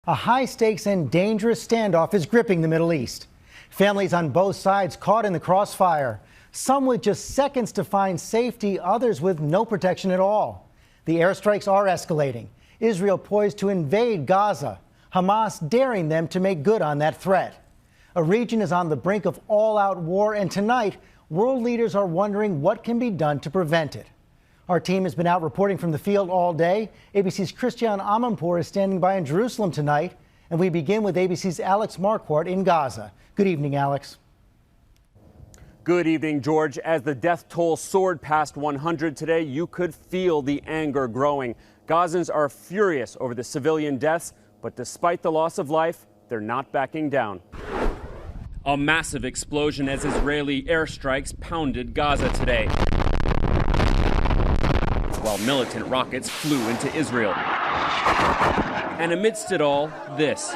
A high-stakes and dangerous standoff is gripping the Middle East. Families on both sides caught in the crossfire. Some with just seconds to find safety, others with no protection at all. The airstrikes are escalating. Israel poised to invade Gaza, Hamas daring them to make good on that threat. A region is on the brink of all-out war, and tonight, world leaders are wondering what can be done to prevent it. Our team has been out reporting from the field all day. ABC's Christian Amanpour is standing by in Jerusalem tonight, and we begin with ABC's Alex Marquardt in Gaza. Good evening, Alex. Good evening, George. As the death toll soared past 100 today, you could feel the anger growing. Gazans are furious over the civilian deaths, but despite the loss of life, they're not backing down. A massive explosion as Israeli airstrikes pounded Gaza today, while militant rockets flew into Israel. And amidst it all, this.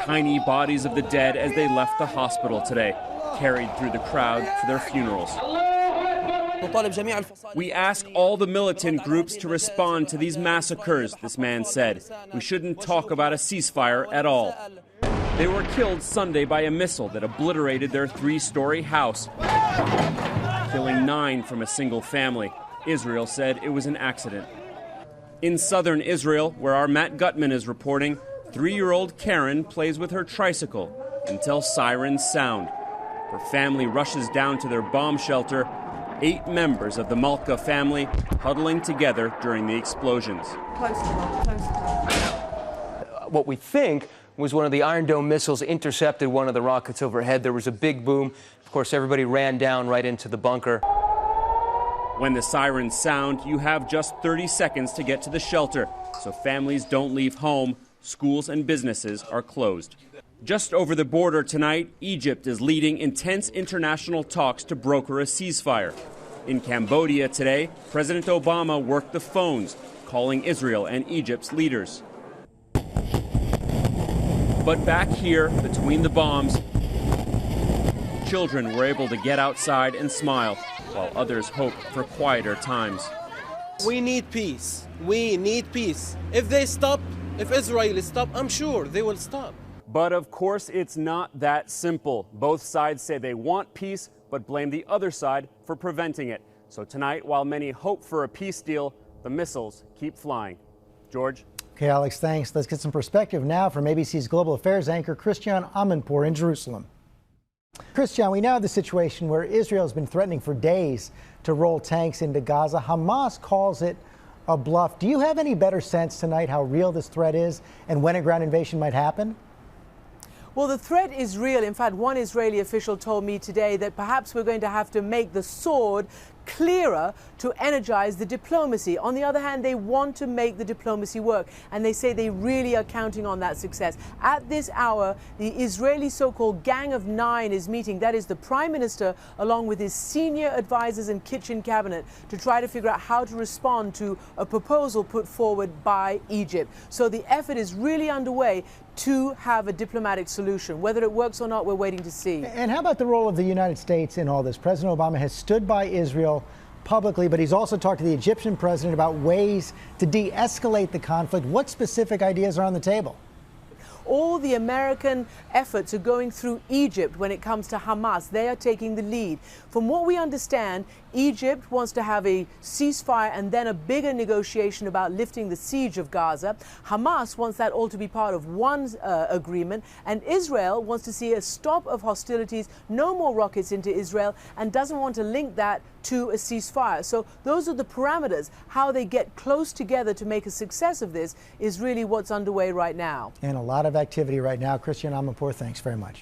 Tiny bodies of the dead as they left the hospital today, carried through the crowd for their funerals. We ask all the militant groups to respond to these massacres, this man said. We shouldn't talk about a ceasefire at all. They were killed Sunday by a missile that obliterated their 3-story house, killing 9 from a single family. Israel said it was an accident. In southern Israel, where our Matt Gutman is reporting, 3-year-old Karen plays with her tricycle until sirens sound. Her family rushes down to their bomb shelter, 8 members of the Malka family huddling together during the explosions. What we think was one of the Iron Dome missiles intercepted one of the rockets overhead. There was a big boom. Of course, everybody ran down right into the bunker. When the sirens sound, you have just 30 seconds to get to the shelter, so families don't leave home. Schools and businesses are closed. Just over the border tonight, Egypt is leading intense international talks to broker a ceasefire. In Cambodia today, President Obama worked the phones, calling Israel and Egypt's leaders. But back here, between the bombs, children were able to get outside and smile, while others hope for quieter times. We need peace. We need peace. If they stop, if Israel stop, I'm sure they will stop. But of course, it's not that simple. Both sides say they want peace, but blame the other side for preventing it. So tonight, while many hope for a peace deal, the missiles keep flying. George? Okay, Alex, thanks. Let's get some perspective now from ABC's Global Affairs anchor Christian Amanpour in Jerusalem. Christian, we now have the situation where Israel has been threatening for days to roll tanks into Gaza. Hamas calls it a bluff. Do you have any better sense tonight how real this threat is and when a ground invasion might happen? Well, the threat is real. In fact, one Israeli official told me today that perhaps we're going to have to make the sword clearer to energize the diplomacy. On the other hand, they want to make the diplomacy work, and they say they really are counting on that success. At this hour, the Israeli so-called Gang of 9 is meeting. That is the Prime Minister, along with his senior advisors and kitchen cabinet, to try to figure out how to respond to a proposal put forward by Egypt. So the effort is really underway to have a diplomatic solution. Whether it works or not, we're waiting to see. And how about the role of the United States in all this? President Obama has stood by Israel publicly, but he's also talked to the Egyptian president about ways to de-escalate the conflict. What specific ideas are on the table? All the American efforts are going through Egypt when it comes to Hamas. They are taking the lead. From what we understand, Egypt wants to have a ceasefire and then a bigger negotiation about lifting the siege of Gaza. Hamas wants that all to be part of one agreement, and Israel wants to see a stop of hostilities, no more rockets into Israel, and doesn't want to link that to a ceasefire. So those are the parameters. How they get close together to make a success of this is really what's underway right now. And a lot of activity right now. Christian Amanpour, thanks very much.